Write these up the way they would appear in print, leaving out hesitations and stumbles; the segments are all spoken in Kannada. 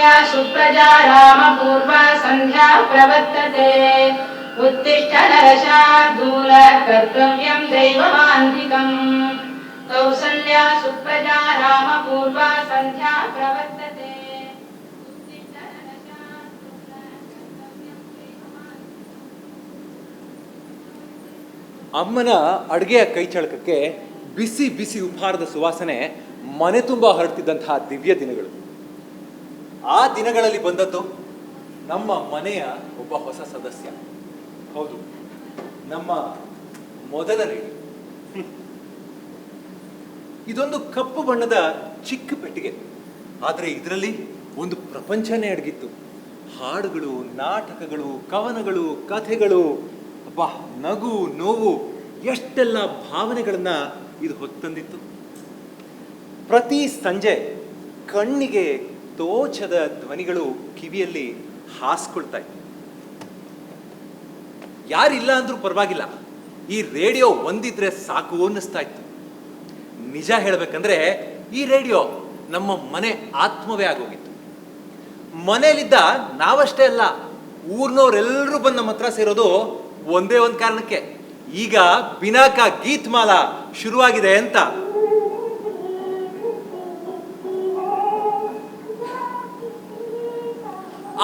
कौसल्या सुप्रजा रामपूर्वा सन्ध्या प्रवर्तते उत्तिष्ठ नरशार्दूल कर्तव्यं दैवमान्तिकम् कौसल्या सुप्रजा रामपूर्वा सन्ध्या प्रवर्तते ಅಮ್ಮನ ಅಡುಗೆಯ ಕೈ ಚಳಕಕ್ಕೆ ಬಿಸಿ ಬಿಸಿ ಉಪಹಾರದ ಸುವಾಸನೆ ಮನೆ ತುಂಬ ಹರಡ್ತಿದ್ದಂತಹ ದಿವ್ಯ ದಿನಗಳು. ಆ ದಿನಗಳಲ್ಲಿ ಬಂದದ್ದು ನಮ್ಮ ಮನೆಯ ಒಬ್ಬ ಹೊಸ ಸದಸ್ಯ. ಹೌದು, ನಮ್ಮ ಮೊದಲ ರೇಡಿಯೋ. ಇದೊಂದು ಕಪ್ಪು ಬಣ್ಣದ ಚಿಕ್ಕ ಪೆಟ್ಟಿಗೆ, ಆದರೆ ಇದರಲ್ಲಿ ಒಂದು ಪ್ರಪಂಚನೇ ಅಡಗಿತ್ತು. ಹಾಡುಗಳು, ನಾಟಕಗಳು, ಕವನಗಳು, ಕಥೆಗಳು, ಅಬ್ಬಾ, ನಗು, ನೋವು, ಎಷ್ಟೆಲ್ಲ ಭಾವನೆಗಳನ್ನ ಇದು ಹೊತ್ತಂದಿತ್ತು. ಪ್ರತಿ ಸಂಜೆ ಕಣ್ಣಿಗೆ ತೋಚದ ಧ್ವನಿಗಳು ಕಿವಿಯಲ್ಲಿ ಹಾಸ್ಕೊಳ್ತಾ ಇತ್ತು. ಯಾರಿಲ್ಲ ಅಂದ್ರೂ ಪರವಾಗಿಲ್ಲ, ಈ ರೇಡಿಯೋ ಒಂದಿದ್ರೆ ಸಾಕು ಅನ್ನಿಸ್ತಾ ಇತ್ತು. ನಿಜ ಹೇಳ್ಬೇಕಂದ್ರೆ ಈ ರೇಡಿಯೋ ನಮ್ಮ ಮನೆ ಆತ್ಮವೇ ಆಗೋಗಿತ್ತು. ಮನೆಯಲ್ಲಿದ್ದ ನಾವಷ್ಟೇ ಅಲ್ಲ, ಊರ್ನವ್ರೆಲ್ಲರೂ ಬಂದು ನಮ್ಮ ಹತ್ರ ಸೇರೋದು ಒಂದೇ ಒಂದು ಕಾರಣಕ್ಕೆ, ಈಗ ಬಿನಾಕ ಗೀತ್ಮಾಲಾ ಶುರುವಾಗಿದೆ ಅಂತ.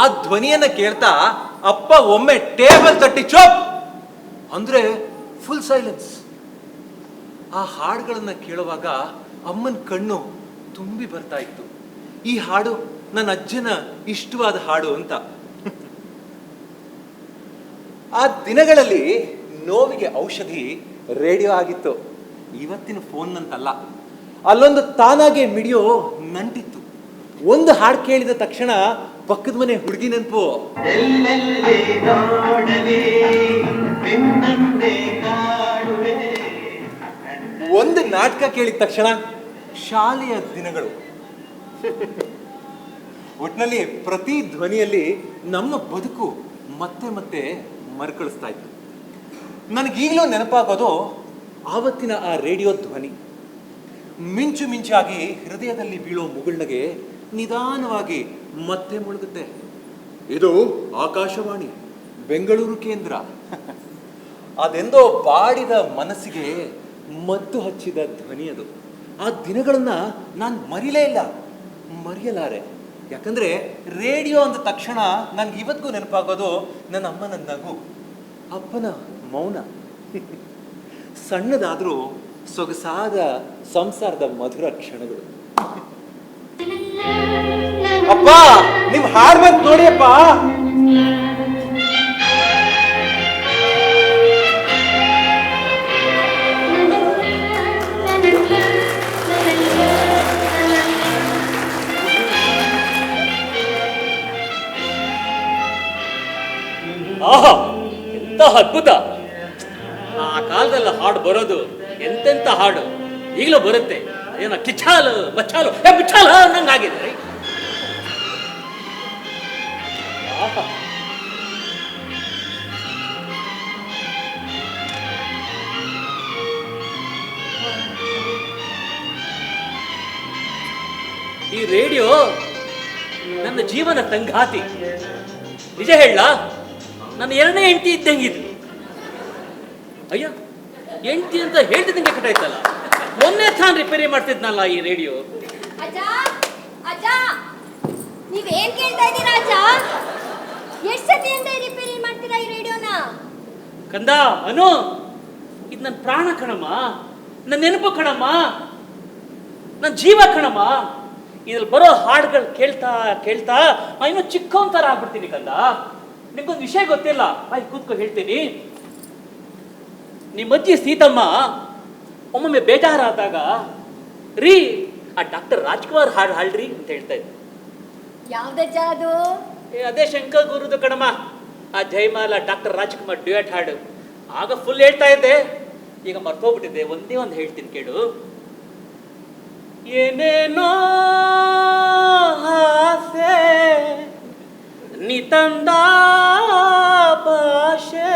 ಆ ಧ್ವನಿಯನ್ನ ಕೇಳ್ತಾ ಅಪ್ಪ ಒಮ್ಮೆ ಟೇಬಲ್ ತಟ್ಟಿ ಚೋಪ್ ಅಂದ್ರೆ ಫುಲ್ ಸೈಲೆನ್ಸ್. ಆ ಹಾಡುಗಳನ್ನ ಕೇಳುವಾಗ ಅಮ್ಮನ ಕಣ್ಣು ತುಂಬಿ ಬರ್ತಾ ಇತ್ತು. ಈ ಹಾಡು ನನ್ನ ಅಜ್ಜನ ಇಷ್ಟವಾದ ಹಾಡು ಅಂತ. ಆ ದಿನಗಳಲ್ಲಿ ನೋವಿಗೆ ಔಷಧಿ ರೇಡಿಯೋ ಆಗಿತ್ತು. ಇವತ್ತಿನ ಫೋನ್ನಂತಲ್ಲ. ಅಲ್ಲೊಂದು ತಾನಾಗೆ ಮಿಡಿಯೋ ನಂಟಿತ್ತು. ಒಂದು ಹಾಡು ಕೇಳಿದ ತಕ್ಷಣ ಪಕ್ಕದ ಮನೆ ಹುಡುಗಿ ನೆನಪು. ಒಂದು ನಾಟಕ ಕೇಳಿದ ತಕ್ಷಣ ಶಾಲೆಯ ದಿನಗಳು. ಒಟ್ಟಿನಲ್ಲಿ ಪ್ರತಿ ಧ್ವನಿಯಲ್ಲಿ ನಮ್ಮ ಬದುಕು ಮತ್ತೆ ಮತ್ತೆ ಮರುಕಳಿಸ್ತಾ ಇತ್ತು. ನನಗೀಗಲೂ ನೆನಪಾಗೋದು ಆವತ್ತಿನ ಆ ರೇಡಿಯೋ ಧ್ವನಿ. ಮಿಂಚು ಮಿಂಚಾಗಿ ಹೃದಯದಲ್ಲಿ ಬೀಳೋ ಮುಗುಳ್ನಗೆ ನಿಧಾನವಾಗಿ ಮತ್ತೆ ಮುಳುಗುತ್ತೆ. ಇದು ಆಕಾಶವಾಣಿ ಬೆಂಗಳೂರು ಕೇಂದ್ರ. ಅದೆಂದೋ ಬಾಡಿದ ಮನಸ್ಸಿಗೆ ಮದ್ದು ಹಚ್ಚಿದ ಧ್ವನಿ ಅದು. ಆ ದಿನಗಳನ್ನ ನಾನು ಮರಿಲೇ ಇಲ್ಲ, ಮರೆಯಲಾರೆ. ಯಾಕಂದ್ರೆ ರೇಡಿಯೋ ಅಂದ ತಕ್ಷಣ ನನ್ಗೆ ಇವತ್ತಿಗೂ ನೆನಪಾಗೋದು ನನ್ನ ಅಮ್ಮನ ನಗು, ಅಪ್ಪನ ಮೌನ, ಸಣ್ಣದಾದ್ರೂ ಸೊಗಸಾದ ಸಂಸಾರದ ಮಧುರ ಕ್ಷಣಗಳು. ಅಪ್ಪ, ನಿಮ್ ಹಾಡ್ ಬಂತು ನೋಡಿ ಅಪ್ಪ. ಆಹಾ, ಎಂತ ಅದ್ಭುತ! ಆ ಕಾಲದಲ್ಲಿ ಹಾಡು ಬರೋದು ಎಂತೆಂತ ಹಾಡು ಈಗಲೂ ಬರುತ್ತೆ. ಏನೋ ಕಿಚ್ಚಾಲು ಮಚ್ಚಾಲು ಬಿಚ್ಚಾಲು ಅನ್ನಂಗಾಗಿದೆ. ಈ ರೇಡಿಯೋ ನನ್ನ ಜೀವನ ಸಂಗಾತಿ. ನಿಜ ಹೇಳ, ನನ್ನ ಎರಡನೇ ಹೆಂಡತಿ ಇದ್ದಂಗಿದ್ಲು. ಅಯ್ಯ, ಹೆಂಡತಿ ಅಂತ ಹೇಳ್ತಿದ್ದಂಗೆ ಕಟ್ಟಾಯ್ತಲ್ಲ. ಮೊನ್ನೆ ತಾನು ರಿಪೇರಿ ಮಾಡ್ತಿದ್ನಲ್ಲ ಈ ರೇಡಿಯೋ. ಅಜ್ಜ, ಅಜ್ಜ, ನೀವೇನ್ ಕೇಳ್ತಾ ಇದ್ದೀರಾ ಅಜ್ಜ? ಎಷ್ಟು ಸತಿಯಿಂದ ರಿಪೇರಿ ಮಾಡ್ತೀರಾ ಈ ರೇಡಿಯೋನ? ಕಂದ ಅನು, ಇದು ನನ್ನ ಪ್ರಾಣ ಕಣಮ್ಮ, ನನ್ನ ನೆನಪು ಕಣಮ್ಮ, ನನ್ನ ಜೀವ ಕಣಮ್ಮ. ಇದ್ರಲ್ಲಿ ಬರೋ ಹಾಡುಗಳು ಕೇಳ್ತಾ ಕೇಳ್ತಾ ಇನ್ನೂ ಚಿಕ್ಕವನ್ ಥರ ಆಗ್ಬಿಡ್ತೀನಿ ಕಂದ. ನಿಮ್ಗೊಂದು ವಿಷಯ ಗೊತ್ತಿಲ್ಲ, ಆಯ್ತು ಕೂತ್ಕೊ ಹೇಳ್ತೀನಿ. ನಿಮ್ಮ ಅಜ್ಜಿ ಸೀತಮ್ಮ ಒಮ್ಮೊಮ್ಮೆ ಬೇಜಾರಾದಾಗ, ರೀ ಆ ಡಾಕ್ಟರ್ ರಾಜ್ಕುಮಾರ್ ಹಾಡು ಹಾಡ್ರಿ ಅಂತ ಹೇಳ್ತಾ ಇದ್ದೆ. ಯಾವ್ದಜ್ಜ ಅದು? ಅದೇ ಶಂಕರ್ ಗುರುದು ಕಣಮ್ಮ, ಆ ಜಯಮಾಲ ಡಾಕ್ಟರ್ ರಾಜ್ಕುಮಾರ್ ಡ್ಯೂಯಟ್ ಹಾಡು. ಆಗ ಫುಲ್ ಹೇಳ್ತಾ ಇದ್ದೆ, ಈಗ ಮರ್ತೋಗ್ಬಿಟ್ಟಿದ್ದೆ. ಒಂದೇ ಒಂದು ಹೇಳ್ತೀನಿ ಕೇಳು. ಏನೇನೋ ಆಸೆ ನಿತಂದ ಭಾಷೆ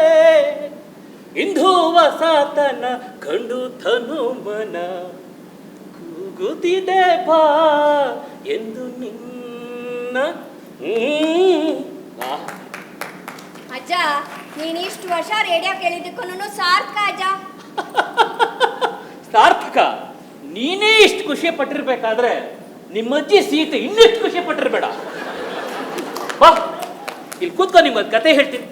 ಇಂದು ವಸತನ ಕಂಡು ತನು ಮನ ಕೂಗುತ್ತಿದೆ ಬಾ ಎಂದು ನಿನ್ನ ಅಜ್ಜ ನೀನ್ ಇಷ್ಟು ವರ್ಷ ರೇಡಿಯೋ ಕೇಳಿದ್ದಕ್ಕೂ ಸಾರ್ಥಕ ಅಜ್ಜ. ಸಾರ್ಥಕ. ನೀನೇ ಇಷ್ಟು ಖುಷಿ ಪಟ್ಟಿರ್ಬೇಕಾದ್ರೆ ನಿಮ್ಮಜ್ಜಿ ಸೀತೆ ಇನ್ನೆಷ್ಟು ಖುಷಿ ಪಟ್ಟಿರ್ಬೇಡ. ಬಾ ಇಲ್ಲಿ ಕೂತ್ಕೊ, ನಿಮ್ಮ ಕತೆ ಹೇಳ್ತೀನಿ.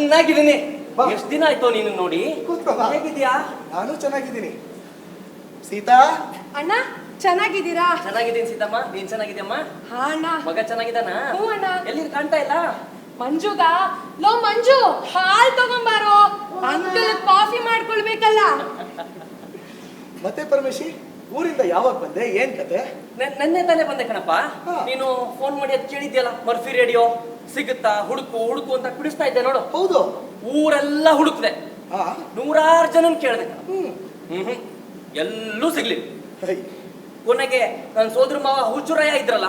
ಚೆನ್ನಾಗಿದ್ದೀನಿ. ಎಷ್ಟು ದಿನ ಆಯ್ತು ನೀನು ನೋಡಿ? ಹೇಗಿದ್ಯಾ? ನಾನು ಚೆನ್ನಾಗಿದ್ದೀನಿ. ಸೀತಾ ಅಣ್ಣ ಚೆನ್ನಾಗಿದ್ದೀರಾ? ಚೆನ್ನಾಗಿದ್ದೀನಿ ಸೀತಮ್ಮ. ನೀನ್ ಚೆನ್ನಾಗಿದ್ಯಮ್ಮ? ಹಾ ಅಣ್ಣ. ಮಗ ಚೆನ್ನಾಗಿದ್ದಾನ? ಹ್ಞೂ ಅಣ್ಣ. ಎಲ್ಲಿ ಕಾಣ್ತಾ ಇಲ್ಲ? ಮಂಜುಗ ಲೋ ಮಂಜು ಹಾಲ್ ತಗೊಂಬಾರೋ, ಅಂಕಲ್ ಕಾಫಿ ಮಾಡ್ಕೊಳ್ಬೇಕಲ್ಲ. ಮತ್ತೆ ಪರಮೇಶಿ, ಊರಿಂದ ಯಾವಾಗ ಬಂದೆ? ಏನ್ ಕತೆ? ನೆನ್ನೆ ತಾನೇ ಬಂದೆ ಕಣಪ್ಪ. ನೀನು ಫೋನ್ ಮಾಡಿ ಅದ್ ಕೇಳಿದ್ಯಲ್ಲ, ಮರ್ಫಿ ರೇಡಿಯೋ ಸಿಗುತ್ತಾ, ಹುಡುಕು ಹುಡುಕು ಅಂತ ಕುಡಿಸ್ತಾ ಇದ್ದೆ ನೋಡು. ಹೌದು, ಊರೆಲ್ಲ ಹುಡುಕ್ದೆ, 100 ಜನನ್ ಕೇಳ್ದೆ. ಎಲ್ಲೂ ಸಿಗ್ಲಿ. ಕೊನೆಗೆ ನನ್ನ ಸೋದರ ಮಾವ ಹುಚ್ಚುರಯ್ಯ ಇದ್ರಲ್ಲ,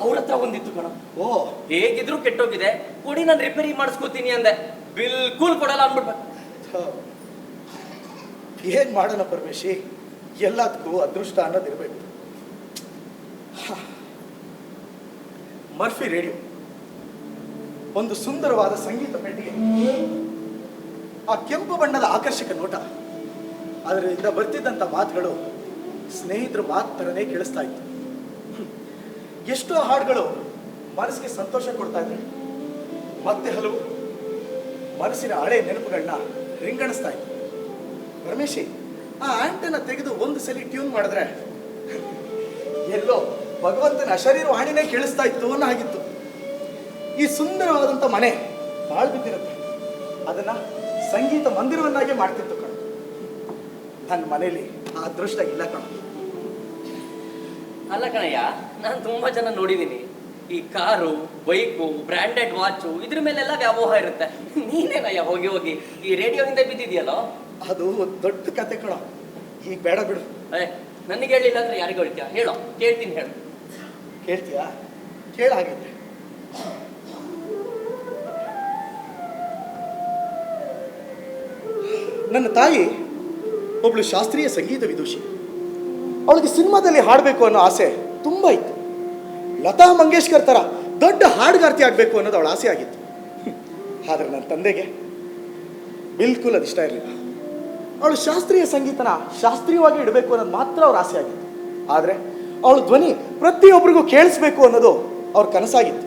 ಅವ್ರ ಹತ್ರ ಒಂದಿತ್ತು ಕಣ. ಓ, ಹೇಗಿದ್ರು ಕೆಟ್ಟೋಗಿದೆ, ಕೊಡಿ ನಾನು ರಿಪೇರಿ ಮಾಡಿಸ್ಕೋತೀನಿ ಅಂದೆ. ಬಿಲ್ಕುಲ್ ಕೊಡಲ್ಲ ಅಂದ್ಬಿಡ್ಬೇಕು. ಏನ್ ಮಾಡೋಣ ಪರಮೇಶಿ, ಎಲ್ಲದಕ್ಕೂ ಅದೃಷ್ಟ ಅನ್ನೋದಿರ್ಬೇಕು. ಮರ್ಫಿ ರೇಡಿಯೋ ಒಂದು ಸುಂದರವಾದ ಸಂಗೀತ ಪೆಟ್ಟಿಗೆ. ಆ ಕೆಂಪು ಬಣ್ಣದ ಆಕರ್ಷಕ ನೋಟ, ಅದರಿಂದ ಬರ್ತಿದ್ದಂಥ ಮಾತುಗಳು ಸ್ನೇಹಿತರ ಮಾತು ಥರನೇ ಕೇಳಿಸ್ತಾ ಇತ್ತು. ಎಷ್ಟೋ ಹಾಡುಗಳು ಮನಸ್ಸಿಗೆ ಸಂತೋಷ ಕೊಡ್ತಾ ಇದ್ರು, ಮತ್ತೆ ಹಲವು ಮನಸ್ಸಿನ ಹಳೆ ನೆನಪುಗಳನ್ನ ರಿಂಗಣಿಸ್ತಾ ಇತ್ತು. ರಮೇಶಿ, ಆ ಆಂಟೆನ ತೆಗೆದು ಒಂದು ಸಲ ಟ್ಯೂನ್ ಮಾಡಿದ್ರೆ ಎಲ್ಲೋ ಭಗವಂತನ ಅಶರೀರ ವಾಣಿನೇ ಕೇಳಿಸ್ತಾ ಇತ್ತು ಅನ್ನೋ ಹಾಗಿತ್ತು. ಈ ಸುಂದರವಾದಂಥ ಮನೆ ಬಾಳ್ ಬಿದ್ದಿರುತ್ತೆ, ಅದನ್ನ ಸಂಗೀತ ಮಂದಿರವನ್ನಾಗಿ ಮಾಡ್ತಿತ್ತು ಕಣ. ನನ್ನ ಮನೇಲಿ ಆ ಅದೃಷ್ಟ ಇಲ್ಲ ಕಣ. ಅಲ್ಲ ಕಣಯ್ಯ, ನಾನು ತುಂಬಾ ಜನ ನೋಡಿದ್ದೀನಿ, ಈ ಕಾರು, ಬೈಕು, ಬ್ರ್ಯಾಂಡೆಡ್ ವಾಚು ಇದ್ರ ಮೇಲೆಲ್ಲ ವ್ಯಾಮೋಹ ಇರುತ್ತೆ. ನೀನೇನಯ್ಯ ಹೋಗಿ ಹೋಗಿ ಈ ರೇಡಿಯೋ ಹಿಂದೆ ಬಿದ್ದಿದ್ಯಲ್ಲೋ? ಅದು ದೊಡ್ಡ ಕತೆ ಕಣ, ಈಗ ಬೇಡ ಬಿಡು. ನನಗೆ ಹೇಳಿಲ್ಲ ಅಂದ್ರೆ ಯಾರಿಗೂ ಹೇಳ್ತೀಯ? ಹೇಳೋ, ಕೇಳ್ತೀನಿ, ಹೇಳು. ಕೇಳ್ತೀಯಾ? ಕೇಳ ಹಾಗಿದ್ರೆ. ನನ್ನ ತಾಯಿ ಒಬ್ಳು ಶಾಸ್ತ್ರೀಯ ಸಂಗೀತ ವಿದೂಷಿ. ಅವಳಿಗೆ ಸಿನಿಮಾದಲ್ಲಿ ಹಾಡಬೇಕು ಅನ್ನೋ ಆಸೆ ತುಂಬ ಇತ್ತು. ಲತಾ ಮಂಗೇಶ್ಕರ್ ಥರ ದೊಡ್ಡ ಹಾಡುಗಾರ್ತಿ ಆಗಬೇಕು ಅನ್ನೋದು ಅವಳ ಆಸೆ ಆಗಿತ್ತು. ಆದರೆ ನನ್ನ ತಂದೆಗೆ ಬಿಲ್ಕುಲ್ ಅದು ಇಷ್ಟ ಇರಲಿಲ್ಲ. ಅವಳು ಶಾಸ್ತ್ರೀಯ ಸಂಗೀತನ ಶಾಸ್ತ್ರೀಯವಾಗಿ ಇಡಬೇಕು ಅನ್ನೋದು ಮಾತ್ರ ಅವ್ರ ಆಸೆ ಆಗಿತ್ತು. ಆದರೆ ಅವಳ ಧ್ವನಿ ಪ್ರತಿಯೊಬ್ಬರಿಗೂ ಕೇಳಿಸ್ಬೇಕು ಅನ್ನೋದು ಅವ್ರ ಕನಸಾಗಿತ್ತು.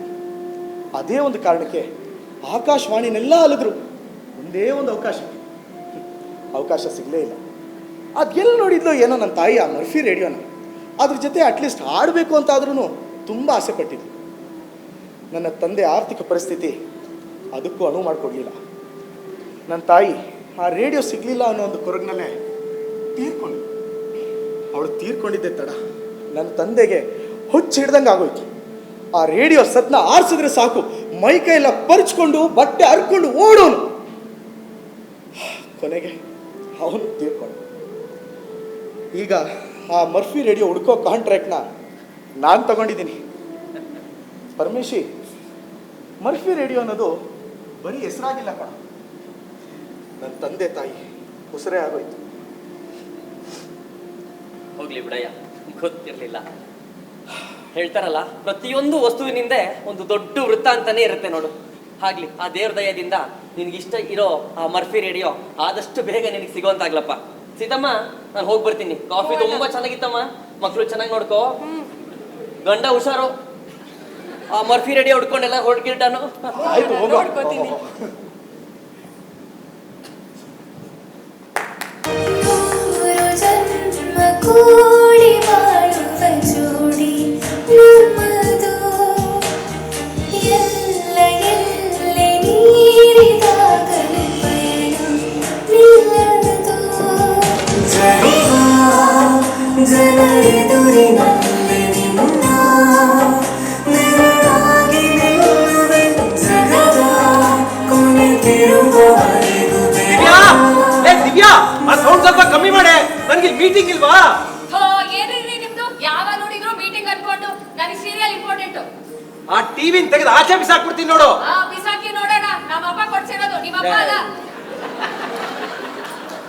ಅದೇ ಒಂದು ಕಾರಣಕ್ಕೆ ಆಕಾಶವಾಣಿನೆಲ್ಲ ಅಲಿದ್ರು, ಒಂದೇ ಒಂದು ಅವಕಾಶ ಸಿಗಲೇ ಇಲ್ಲ. ಅದೆಲ್ಲ ನೋಡಿದ್ಲು ಏನೋ ನನ್ನ ತಾಯಿ ಆ ಮರ್ಫಿ ರೇಡಿಯೋನ, ಅದ್ರ ಜೊತೆ ಅಟ್ಲೀಸ್ಟ್ ಆಡಬೇಕು ಅಂತಾದ್ರೂ ತುಂಬ ಆಸೆ ಪಟ್ಟಿದ್ಲು. ನನ್ನ ತಂದೆ ಆರ್ಥಿಕ ಪರಿಸ್ಥಿತಿ ಅದಕ್ಕೂ ಅನುವು ಮಾಡಿಕೊಡ್ಲಿಲ್ಲ. ನನ್ನ ತಾಯಿ ಆ ರೇಡಿಯೋ ಸಿಗಲಿಲ್ಲ ಅನ್ನೋ ಒಂದು ಕೊರಗಿನಲ್ಲೇ ತೀರ್ಕೊಂಡು, ಅವಳು ತೀರ್ಕೊಂಡಿದ್ದೆ ತಡ ನನ್ನ ತಂದೆಗೆ ಹುಚ್ಚು ಹಿಡ್ದಂಗೆ ಆಗೋಯ್ತು. ಆ ರೇಡಿಯೋ ಸದ್ನ ಆರಿಸಿದ್ರೆ ಸಾಕು, ಮೈ ಕೈಯೆಲ್ಲ ಪರ್ಚ್ಕೊಂಡು ಬಟ್ಟೆ ಹರ್ಕೊಂಡು ಓಡೋನು. ಕೊನೆಗೆ ಅವನು ತೀರ್ಕೊಂಡು. ಈಗ ಆ ಮರ್ಫಿ ರೇಡಿಯೋ ಹುಡ್ಕೋ ಕಾಂಟ್ರಾಕ್ಟ್ನ ನಾನು ತಗೊಂಡಿದ್ದೀನಿ. ಪರಮೇಶಿ, ಮರ್ಫಿ ರೇಡಿಯೋ ಅನ್ನೋದು ಬರೀ ಹೆಸರಾಗಿಲ್ಲ ಕಣ, ನನ್ನ ತಂದೆ ತಾಯಿ ಉಸಿರೇ ಆಗೋಯ್ತು. ಹೋಗ್ಲಿ ಬಿಡಯ್ಯ, ಗೊತ್ತಿರಲಿಲ್ಲ. ಹೇಳ್ತಾರಲ್ಲ, ಪ್ರತಿಯೊಂದು ವಸ್ತುವಿನಿಂದ ಒಂದು ದೊಡ್ಡ ವೃತ್ತ ಅಂತಾನೆ ಇರುತ್ತೆ ನೋಡು. ಆಗ್ಲಿ, ಆ ದೇವ್ರ ದಯದಿಂದ ನಿನ್ಗಿಷ್ಟ ಇರೋ ಆ ಮರ್ಫಿ ರೇಡಿಯೋ ಆದಷ್ಟು ಬೇಗ ನಿನಗೆ ಸಿಗೋಂತಾಗ್ಲಪ್ಪ. ಸೀತಮ್ಮ, ನಾನು ಹೋಗಿ ಬರ್ತೀನಿ. ಕಾಫಿ ತುಂಬಾ ಚೆನ್ನಾಗಿತ್ತಮ್ಮ, ಮಕ್ಕಳು ಚೆನ್ನಾಗಿ ನೋಡ್ಕೋ, ಗಂಡ ಹುಷಾರು. ಆ ಮರ್ಫಿ ರೇಡಿಯೋ ಹುಡ್ಕೊಂಡೆಲ್ಲ ಹೊಡ್ಕಿರ್ಟಾನು. ಆಯ್ತು, ನೋಡ್ಕೋತೀನಿ. ಕೂಡಿ ಮಾಡುವ ಜೋಡಿ ನಮ್ಮದು, ಎಲ್ಲ ಎಲ್ಲೆ ನೀರಿದಾಗಲೂ ಪಯಣ ನಿಲ್ಲದು. ಜನರೆದುರಿನಲ್ಲಿ ನಿನ್ನ ನೆರಳಾಗಿ ನಿಲ್ಲುವೆ, ಜಗದ ಕುಣಿತಿರುವವರೆಗೂ ದಿವ್ಯಾ, ಆ ಸೌಂಡ್ ಸ್ವಲ್ಪ ಕಮ್ಮಿ ಮಾಡೆ, ನನಗೆ ಮೀಟಿಂಗ್ ಇಲ್ವಾ? ಏನಿರ್ಲಿ ನಿಮ್ದು, ಯಾವಾಗ ನೋಡಿದ್ರು ಮೀಟಿಂಗ್ ಅನ್ಕೊಂಡು. ನನಗೆ ಸೀರಿಯಲ್ ಇಂಪಾರ್ಟೆಂಟ್. ಆ ಟಿವಿನ ತೆಗೆದು ಆಚೆ ಬಿಸಾಕ್ಬಿಡ್ತೀನಿ ನೋಡು. ಬಿಸಾಕಿ ನೋಡೋಣ. ನಮ್ಮ ಅಪ್ಪ ಕೊಡ್ಸಿರೋದು, ನಿಮ್ಮ ಅಪ್ಪ ಅಲ್ಲ.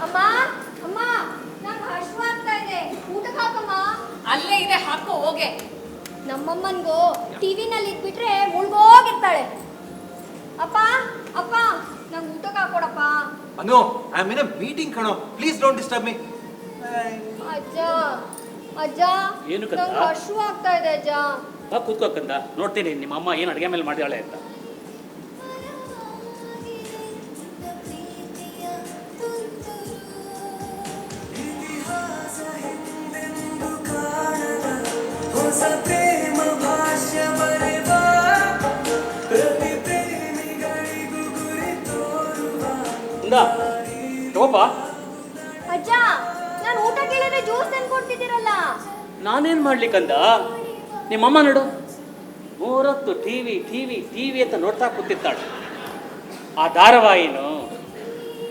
ಅಮ್ಮ ಅಮ್ಮ, ನಂಗೆ ಹಶ್ವಾಗ್ತಾ ಇದೆ, ಊಟಕ್ಕೆ ಹಾಕಮ್ಮ. ಅಲ್ಲೇ ಇದೆ, ಹಾಕೋ ಹೋಗೆ. ನಮ್ಮಮ್ಮನ್ಗೂ ಟಿವಿನಲ್ಲಿ ಇಟ್ಬಿಟ್ರೆ ಮುಳ್ಗೋಗಿರ್ತಾಳೆ. ಅಪ್ಪ ಅಪ್ಪ, ನಂಗೆ ಊಟಕ್ಕೆ ಹಾಕೊಡಪ್ಪ. Anu, I am in a meeting ಕಣೋ, ಪ್ಲೀಸ್ ಡೋಂಟ್ ಡಿಸ್ಟರ್ಬ್ ಮೀ. ಅಜ್ಜ ಅಜ್ಜ, ಏನು ಕಥೆ? ನಂಗೆ ಹಶ್ವಾಗ್ತಾ ಇದೆ ಅಜ್ಜ. ಬಾ ಕೂತ್ಕೋಕಂದ, ನೋಡ್ತೀನಿ ನಿಮ್ಮ ಅಮ್ಮ ಏನು ಅಡುಗೆ ಮೇಲೆ ಮಾಡಿದಾಳೆ ಅಂತ. ಹೊಸ ಪ್ರೇಮ ಭಾಷ್ಯ ಬರೆವ, ಪ್ರತಿ ಪ್ರೇಮಿಗಳಿಗೂ ಗುರಿ ತೋರುವ. ತಗೋಪ. ಅಜ್ಜ, ನಾನು ಊಟ ಕೇಳಿದ್ರೆ ಜ್ಯೂಸ್ ತಂದ್ಕೊಡ್ತಿದ್ದೀರಲ್ಲ. ನಾನೇನ್ ಮಾಡ್ಲಿಕ್ಕಂದ? ನಿಮ್ಮಮ್ಮ ನೋಡು, 3 ಹೊತ್ತು ಟಿವಿ ಟಿವಿ ಟಿವಿ ಅಂತ ನೋಡ್ತಾ ಕೂತಿರ್ತಾಳೆ. ಆ ಧಾರಾವಾಹಿನು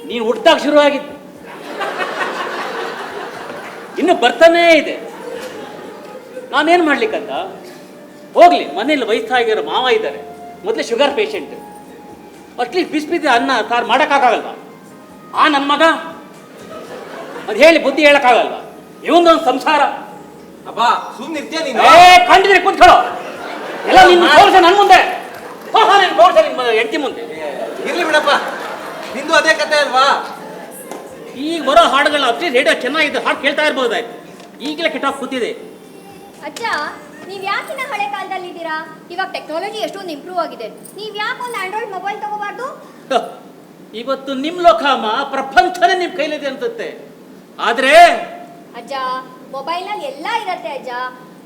ನೀನು ಹುಟ್ಟಾಗ ಶುರುವಾಗಿದ್ದು, ಇನ್ನು ಬರ್ತಾನೇ ಇದೆ. ನಾನೇನು ಮಾಡ್ಲಿಕ್ಕಂದ? ಹೋಗ್ಲಿ, ಮನೇಲಿ ವಯಸ್ಸಾಗಿರೋ ಮಾವ ಇದ್ದಾರೆ, ಮೊದಲೇ ಶುಗರ್ ಪೇಷಂಟ್. ಅಟ್ಲೀಸ್ಟ್ ಬಿಸಿ ಬಿಸಿ ಅನ್ನ ಸಾರು ಮಾಡೋಕ್ಕಾಗಲ್ವ? ಆ ನನ್ನ ಮಗ ಅದು ಹೇಳಿ ಬುದ್ಧಿ ಹೇಳಕ್ಕಾಗಲ್ವ? ಇವೊಂದೊಂದು ಸಂಸಾರ. ಅಬ್ಬಾ, ಸುಮ್ಮನಿರ್ತೀಯ ನೀನು? ಕಂಡಿದ್ರೆ ಕೂತ್ಕೊಳ್ಳೋ. ಎಲ್ಲ ನಿನ್ನ ತೋರ್ಸ ನನ್ನ ಮುಂದೆ, ನೀನು ತೋರ್ಸ ನಿಮ್ಮ ಹೆಂಡತಿ ಮುಂದೆ. ಇರ್ಲಿ ಬಿಡಪ್ಪ, ನಿಂದು ಅದೇ ಕತೆ ಅಲ್ವಾ? ಈಗ ಬರೋ ಹಾಡುಗಳನ್ನ ಅಷ್ಟೇ ರೇಡಿಯೋ ಚೆನ್ನಾಗಿದೆ, ಹಾಡು ಕೇಳ್ತಾ ಇರ್ಬೋದಾಯ್ತು. ಈಗಲೇ ಕೆಟ್ಟಾಗ ಕೂತಿದೆ. ಅಜ್ಜ, ನೀವ್ ಯಾಕಿನ ಹಳೆ ಕಾಲದಲ್ಲಿದ್ದೀರಾ? ಇವಾಗ ಟೆಕ್ನಾಲಜಿ ಎಷ್ಟೊಂದು ಇಂಪ್ರೂವ್ ಆಗಿದೆ. ನೀವ್ ಯಾಕೆ ಒಂದು ಆಂಡ್ರಾಯ್ಡ್ ಮೊಬೈಲ್ ತಗೋಬಾರ್ದು? ಇವತ್ತು ನಿಮ್ ಲೋಕಮ್ಮ ಪ್ರಪಂಚನೇ ನಿಮ್ ಕೈಲಿದೆ ಅನ್ಸುತ್ತೆ. ಆದ್ರೆ ಅಜ್ಜ, ಮೊಬೈಲ್ನಲ್ಲಿ ಎಲ್ಲ ಇರತ್ತೆ ಅಜ್ಜ.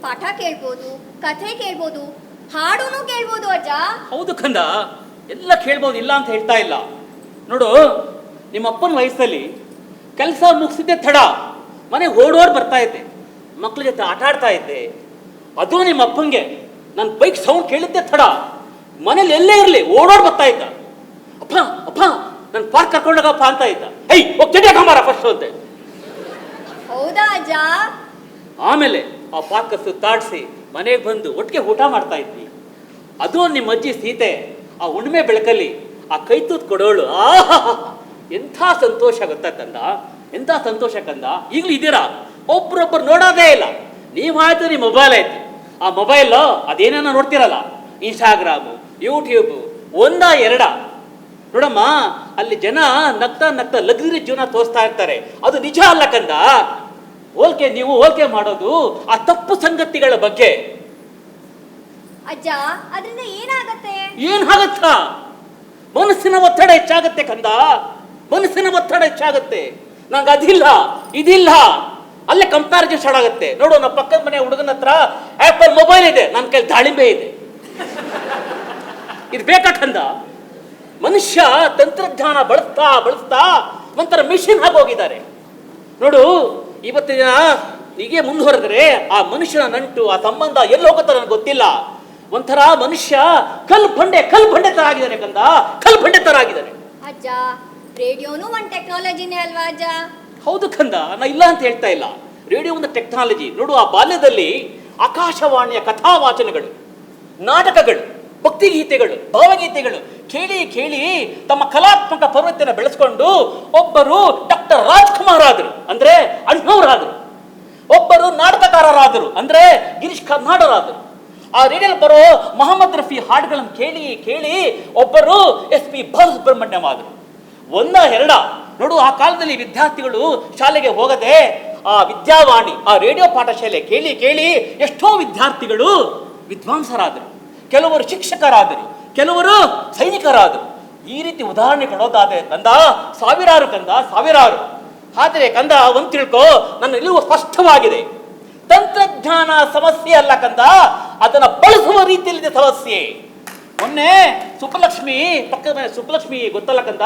ಪಾಠ ಕೇಳ್ಬೋದು, ಕಥೆ ಕೇಳ್ಬೋದು, ಹಾಡೂನು ಕೇಳ್ಬೋದು ಅಜ್ಜ. ಹೌದು ಕಂದ, ಎಲ್ಲ ಕೇಳ್ಬೋದು, ಇಲ್ಲ ಅಂತ ಹೇಳ್ತಾ ಇಲ್ಲ. ನೋಡು, ನಿಮ್ಮ ಅಪ್ಪನ ವಯಸ್ಸಲ್ಲಿ ಕೆಲಸ ಮುಗಿಸಿದ್ದೆ ತಡ, ಮನೆಗೆ ಓಡೋಡ್ ಬರ್ತಾ ಇದ್ದೆ, ಮಕ್ಳ ಜೊತೆ ಆಟ ಆಡ್ತಾ ಇದ್ದೆ. ಅದು ನಿಮ್ಮ ಅಪ್ಪಂಗೆ ನನ್ನ ಬೈಕ್ ಸೌಂಡ್ ಕೇಳಿದ್ದೆ ತಡ, ಮನೇಲಿ ಎಲ್ಲೇ ಇರಲಿ ಓಡೋಡ್ ಬರ್ತಾ ಇದ್ದ. ಅಪ್ಪ ಅಪ್ಪ, ನನ್ನ ಪಾರ್ಕ್ ಕರ್ಕೊಂಡೋಗಪ್ಪ ಅಂತ ಇದ್ದ. ಹೋಗಿ ಚಟಿ ಹಾಕೊಂಬಾರ ಫಸ್ಟ್ ಅಂತೆ. ಹೌದಾ ಅಜ್ಜ? ಆಮೇಲೆ ಆ ಪಾರ್ಕ್ ಸುತ್ತಾಡಿಸಿ ಮನೆಗೆ ಬಂದು ಒಟ್ಟಿಗೆ ಊಟ ಮಾಡ್ತಾ ಇದ್ವಿ. ಅದು ನಿಮ್ಮ ಅಜ್ಜಿ ಸೀತೆ ಆ ಹುಣ್ಣಿಮೆ ಬೆಳಕಲ್ಲಿ ಆ ಕೈ ತೂತ್ ಕೊಡೋಳು. ಎಂಥ ಸಂತೋಷ ಗೊತ್ತಾ ಕಂದ, ಎಂಥ ಸಂತೋಷ ಕಂದ. ಈಗಲೂ ಇದ್ದೀರಾ, ಒಬ್ರೊಬ್ಬರು ನೋಡೋದೇ ಇಲ್ಲ. ನೀವಾಯ್ತು, ನಿಮ್ಮ ಮೊಬೈಲ್ ಆಯ್ತು. ಆ ಮೊಬೈಲ್ ಅದೇನೇನೋ ನೋಡ್ತಿರಲ್ಲ, ಇನ್ಸ್ಟಾಗ್ರಾಮು, ಯೂಟ್ಯೂಬು, ಒಂದ ಎರಡ ನೋಡಮ್ಮ, ಅಲ್ಲಿ ಜನ ನಗ್ತಾ ನಗ್ತಾ ಲಗ್ಜರಿ ಜೀವನ ತೋರಿಸ್ತಾ ಇರ್ತಾರೆ. ಅದು ನಿಜ ಅಲ್ಲ ಕಂದ. ನೀವು ಹೋಲಿಕೆ ಮಾಡೋದು ಆ ತಪ್ಪು ಸಂಗತಿಗಳ ಬಗ್ಗೆ. ಅಜ್ಜ, ಅದರಿಂದ ಏನಾಗತ್ತೆ? ಏನಾಗತ್ತ? ಮನಸ್ಸಿನ ಒತ್ತಡ ಹೆಚ್ಚಾಗತ್ತೆ ಕಂದ, ಮನಸ್ಸಿನ ಒತ್ತಡ ಹೆಚ್ಚಾಗತ್ತೆ. ನಂಗೆ ಅದಿಲ್ಲ ಇದಿಲ್ಲ ಅಲ್ಲೇ ಕಂಪ್ಯಾರಿಸನ್ ಸ್ಟಾರ್ಟ್ ಆಗುತ್ತೆ. ನೋಡು, ನಮ್ಮ ಪಕ್ಕದ ಮನೆ ಹುಡುಗನ ಹತ್ರ ಆಪಲ್ ಮೊಬೈಲ್ ಇದೆ, ನನ್ನ ಕೈಲಿ ದಾಳಿಂಬೆ ಇದೆ. ಇದು ಬೇಕಾ ಕಂದ? ಮನುಷ್ಯ ತಂತ್ರಜ್ಞಾನ ಬಳಸ್ತಾ ಬಳಸ್ತಾ ಒಂಥರ ಮಿಷಿನ್ ಆಗೋಗಿದ್ದಾರೆ. ನೋಡು, ಇವತ್ತಿನ ಹೀಗೆ ಮುಂದುವರೆದ್ರೆ ಆ ಮನುಷ್ಯನ ನಂಟು, ಆ ಸಂಬಂಧ ಎಲ್ಲಿ ಹೋಗುತ್ತ ನನಗೆ ಗೊತ್ತಿಲ್ಲ. ಒಂಥರ ಮನುಷ್ಯ ಕಲ್ ಬಂಡೆ ತರ ಆಗಿದ್ದಾನೆ ಕಂದ, ಕಲ್ ಬಂಡೆ ತರ ಆಗಿದ್ದಾನೆ. ಅಜ್ಜ, ರೇಡಿಯೋನು ಒಂದು ಟೆಕ್ನಾಲಜಿನೇ ಅಲ್ವಾ ಅಜ್ಜ? ಹೌದು ಕಂದ, ನಾ ಇಲ್ಲ ಅಂತ ಹೇಳ್ತಾ ಇಲ್ಲ. ರೇಡಿಯೋ ಒಂದು ಟೆಕ್ನಾಲಜಿ. ನೋಡು, ಆ ಬಾಲ್ಯದಲ್ಲಿ ಆಕಾಶವಾಣಿಯ ಕಥಾವಾಚನಗಳು, ನಾಟಕಗಳು, ಭಕ್ತಿಗೀತೆಗಳು, ಭಾವಗೀತೆಗಳು ಕೇಳಿ ಕೇಳಿ ತಮ್ಮ ಕಲಾತ್ಮಕ ಪರ್ವತನ ಬೆಳೆಸ್ಕೊಂಡು ಒಬ್ಬರು ಡಾಕ್ಟರ್ ರಾಜ್ಕುಮಾರ್ ಆದರು, ಅಂದ್ರೆ ಅಣ್ಣವರಾದರು. ಒಬ್ಬರು ನಾಟಕಕಾರರಾದರು, ಅಂದ್ರೆ ಗಿರೀಶ್ ಕಾರ್ನಾಡರಾದರು. ಆ ರೇಡಿಯೋಲ್ ಬರೋ ಮೊಹಮ್ಮದ್ ರಫಿ ಹಾಡುಗಳನ್ನು ಕೇಳಿ ಕೇಳಿ ಒಬ್ಬರು SP ಬಾಲಸುಬ್ರಹ್ಮಣ್ಯಂ ಆದರು. ಒಂದ ಎರಡ ನೋಡು, ಆ ಕಾಲದಲ್ಲಿ ವಿದ್ಯಾರ್ಥಿಗಳು ಶಾಲೆಗೆ ಹೋಗದೆ ಆ ವಿದ್ಯಾವಾಣಿ, ಆ ರೇಡಿಯೋ ಪಾಠಶಾಲೆ ಕೇಳಿ ಕೇಳಿ ಎಷ್ಟೋ ವಿದ್ಯಾರ್ಥಿಗಳು ವಿದ್ವಾಂಸರಾದರು, ಕೆಲವರು ಶಿಕ್ಷಕರಾದರು, ಕೆಲವರು ಸೈನಿಕರಾದರು. ಈ ರೀತಿ ಉದಾಹರಣೆ ಕೊಡೋದಾದ್ರೆ ಕಂದ ಸಾವಿರಾರು ಕಂದ, ಸಾವಿರಾರು. ಆದರೆ ಕಂದ, ಒಂದು ತಿಳ್ಕೋ, ನನ್ನ ನಿಲುವು ಸ್ಪಷ್ಟವಾಗಿದೆ. ತಂತ್ರಜ್ಞಾನ ಸಮಸ್ಯೆ ಅಲ್ಲ ಕಂದ, ಅದನ್ನ ಬಳಸುವ ರೀತಿಯಲ್ಲಿದೆ ಸಮಸ್ಯೆ. ಮೊನ್ನೆ ಸುಬ್ಬಲಕ್ಷ್ಮಿ, ಪಕ್ಕದ ಮನೆ ಸುಬ್ಬಲಕ್ಷ್ಮಿ ಗೊತ್ತಲ್ಲ ಕಂದ,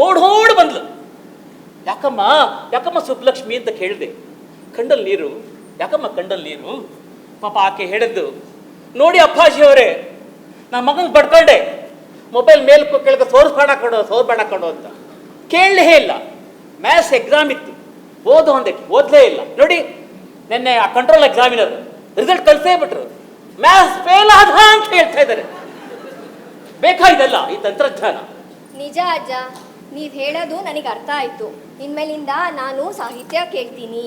ಓಡೋಡು ಬಂದ್ಲು. ಯಾಕಮ್ಮ ಸುಬ್ಬಲಕ್ಷ್ಮಿ ಅಂತ ಕೇಳಿದೆ. ಕಂಡಲ್ ನೀರು. ಯಾಕಮ್ಮ ಕಂಡಲ್ ನೀರು? ಪಾಪ ಆಕೆ ಹೇಳಿದ್ದು, ನೋಡಿ ಅಪ್ಪಾಜಿಯವರೇ, ನನ್ನ ಮಗನ ಬಡ್ಕೊಂಡೆ, ಮೊಬೈಲ್ ಮೇಲ್ ಕೆಳಗೆ ಸೋರ್ಬೇಡ ಕಣೋ ಅಂತ. ಕೇಳಲೇ ಇಲ್ಲ. ಮ್ಯಾಥ್ಸ್ ಎಕ್ಸಾಮ್ ಇತ್ತು, ಓದು ಅಂದಕ್ಕೆ ಓದಲೇ ಇಲ್ಲ. ನೋಡಿ, ನಿನ್ನೆ ಆ ಕಂಟ್ರೋಲ್ ಎಕ್ಸಾಮಿನರ್ ರಿಸಲ್ಟ್ ಕಳ್ಸೇ ಬಿಟ್ರು. ಮ್ಯಾಥ್ಸ್ ಫೇಲ್ ಆದ ಅಂತ ಹೇಳ್ತಾ ಇದ್ದಾರೆ. ಬೇಕಾಗಿದೆಲ್ಲ ಈ ತಂತ್ರಜ್ಞಾನ. ನಿಜ ಅಜ್ಜ, ನೀವ್ ಹೇಳೋದು ನನಗೆ ಅರ್ಥ ಆಯ್ತು. ಇನ್ಮೇಲಿಂದ ನಾನು ಸಾಹಿತ್ಯ ಕೇಳ್ತೀನಿ,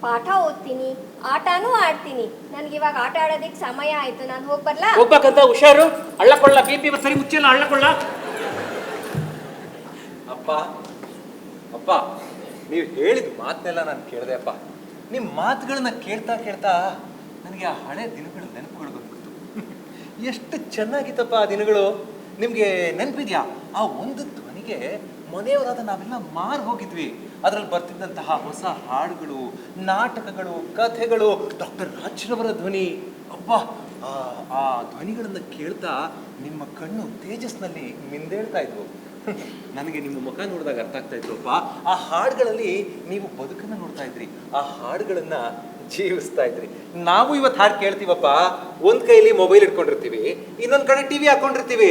ಪಾಠ ಓದ್ತೀನಿ, ಆಟನೂ ಆಡ್ತೀನಿ. ನನ್ಗಿವಾಗ ಆಟ ಆಡೋದಕ್ಕೆ ಸಮಯ ಆಯ್ತು, ನಾನು ಹೋಗ್ಬರ್ಲಾ? ಹೋಗ್ಬೇಕಂತ ಹುಷಾರು. ಹಳ್ಳಕೊಳ್ಳ BP ಸರಿ ಮುಚ್ಚಿಲ್ಲ, ಹಳ್ಳಕೊಳ್ಳ. ಅಪ್ಪ, ನೀವು ಹೇಳಿದ ಮಾತನ್ನೆಲ್ಲ ನಾನು ಕೇಳಿದೆ ಅಪ್ಪ. ನಿಮ್ಮ ಮಾತುಗಳನ್ನ ಕೇಳ್ತಾ ಕೇಳ್ತಾ ನನಗೆ ಆ ಹಳೆ ದಿನಗಳ ನೆನಪುಗಳು ಬಂದ್ಬಿಟ್ಟು. ಎಷ್ಟು ಚೆನ್ನಾಗಿತ್ತಪ್ಪ ಆ ದಿನಗಳು. ನಿಮಗೆ ನೆನಪಿದ್ಯಾ? ಆ ಒಂದು ಧ್ವನಿಗೆ ಮನೆಯವರಾದ ನಾವೆಲ್ಲ ಮಾರು ಹೋಗಿದ್ವಿ. ಅದರಲ್ಲಿ ಬರ್ತಿದ್ದಂತಹ ಹೊಸ ಹಾಡುಗಳು, ನಾಟಕಗಳು, ಕಥೆಗಳು, ಡಾಕ್ಟರ್ ರಾಜ್ರವರ ಧ್ವನಿ. ಅಬ್ಬಾ, ಆ ಧ್ವನಿಗಳನ್ನು ಕೇಳ್ತಾ ನಿಮ್ಮ ಕಣ್ಣು ತೇಜಸ್ನಲ್ಲಿ ಮಿಂದೇಳ್ತಾ ಇದ್ವು. ನನಗೆ ನಿಮ್ಮ ಮುಖ ನೋಡಿದಾಗ ಅರ್ಥ ಆಗ್ತಾ ಇದ್ರಪ್ಪ, ಆ ಹಾಡುಗಳಲ್ಲಿ ನೀವು ಬದುಕನ್ನು ನೋಡ್ತಾ ಇದ್ರಿ, ಆ ಹಾಡುಗಳನ್ನ ಜೀವಿಸ್ತಾ ಇದ್ರಿ. ನಾವು ಇವತ್ತು ಹಾಡು ಕೇಳ್ತೀವಪ್ಪ, ಒಂದ್ ಕೈಲಿ ಮೊಬೈಲ್ ಇಟ್ಕೊಂಡಿರ್ತೀವಿ, ಇನ್ನೊಂದ್ ಕಡೆ TV ಹಾಕೊಂಡಿರ್ತೀವಿ.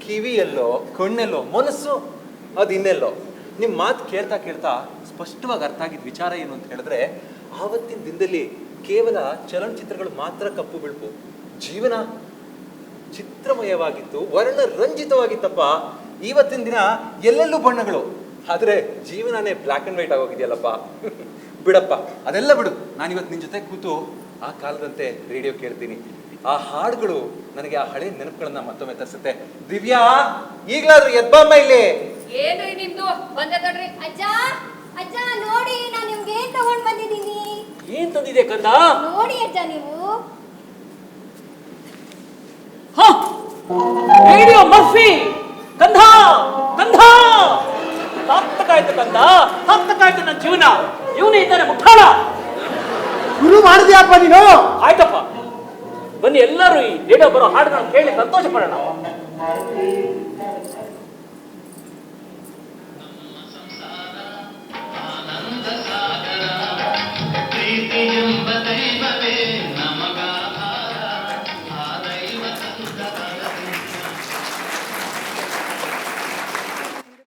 ಕಿವಿಯಲ್ಲೋ ಕಣ್ಣೆಲ್ಲೋ, ಮನಸ್ಸು ಅದು ಇನ್ನೆಲ್ಲೋ. ನಿಮ್ಮ ಮಾತು ಕೇಳ್ತಾ ಕೇಳ್ತಾ ಸ್ಪಷ್ಟವಾಗಿ ಅರ್ಥ ಆಗಿದ್ದ ವಿಚಾರ ಏನು ಅಂತ ಹೇಳಿದ್ರೆ, ಆವತ್ತಿನ ದಿನದಲ್ಲಿ ಕೇವಲ ಚಲನಚಿತ್ರಗಳು ಮಾತ್ರ ಕಪ್ಪು ಬಿಳುಪು, ಜೀವನ ಚಿತ್ರಮಯವಾಗಿತ್ತು, ವರ್ಣರಂಜಿತವಾಗಿತ್ತಪ್ಪ. ಇವತ್ತಿನ ದಿನ ಎಲ್ಲೆಲ್ಲೂ ಬಣ್ಣಗಳು, ಆದ್ರೆ ಜೀವನನೇ ಬ್ಲ್ಯಾಕ್ ಅಂಡ್ ವೈಟ್ ಆಗೋಗಿದೆಯಲ್ಲಪ್ಪ. ಬಿಡಪ್ಪ, ಅದೆಲ್ಲ ಬಿಡು. ನಾನಿವತ್ತು ನಿನ್ ಜೊತೆ ಕೂತು ಆ ಕಾಲದಂತೆ ರೇಡಿಯೋ ಕೇಳ್ತೀನಿ. ಆ ಹಾಡುಗಳು ನನಗೆ ಆ ಹಳೆ ನೆನಪುಗಳನ್ನ ಮತ್ತೊಮ್ಮೆ ತರಿಸುತ್ತೆ. ದಿವ್ಯಾ, ಈಗ್ಲಾದ್ರೂ ಎದ್ಬಮ್ಮ ಇಲ್ಲಿ. ಏನ್ರಿ ನಿಮ್ದು? ಬಂದೆ ತಡ್ರಿ. ಅಜ್ಜ, ಅಜ್ಜ ನೋಡಿ, ನಾನು ನಿಮ್ಗೆ ಏನ್ ತಗೊಂಡ್ ಬಂದಿದ್ದೀನಿ. ಏನ್ ತಂದಿದೆ ಕಂದ? ನೋಡಿ ಅಜ್ಜ ನೀವು. ರೇಡಿಯೋ ಮರ್ಫಿ ಕಂದ, ಕಂದ ಸಾರ್ಥಕಾಯ್ತು ಕಂದ, ಸಾರ್ಥಕಾಯ್ತು ನನ್ನ ಜೀವನ. ಇವನೇ ಇದ್ದಾನೆ ಮುಖಾಳ. ಗುರು ಮಾಡಿದ್ಯಾಪ್ಪ ನೀನು? ಆಯ್ತಪ್ಪ, ಬನ್ನಿ ಎಲ್ಲರೂ ಈ ರೇಡಿಯೋ ಬರೋ ಹಾಡುಗಳನ್ನು ಕೇಳಿ ಸಂತೋಷ ಪಡೋಣ.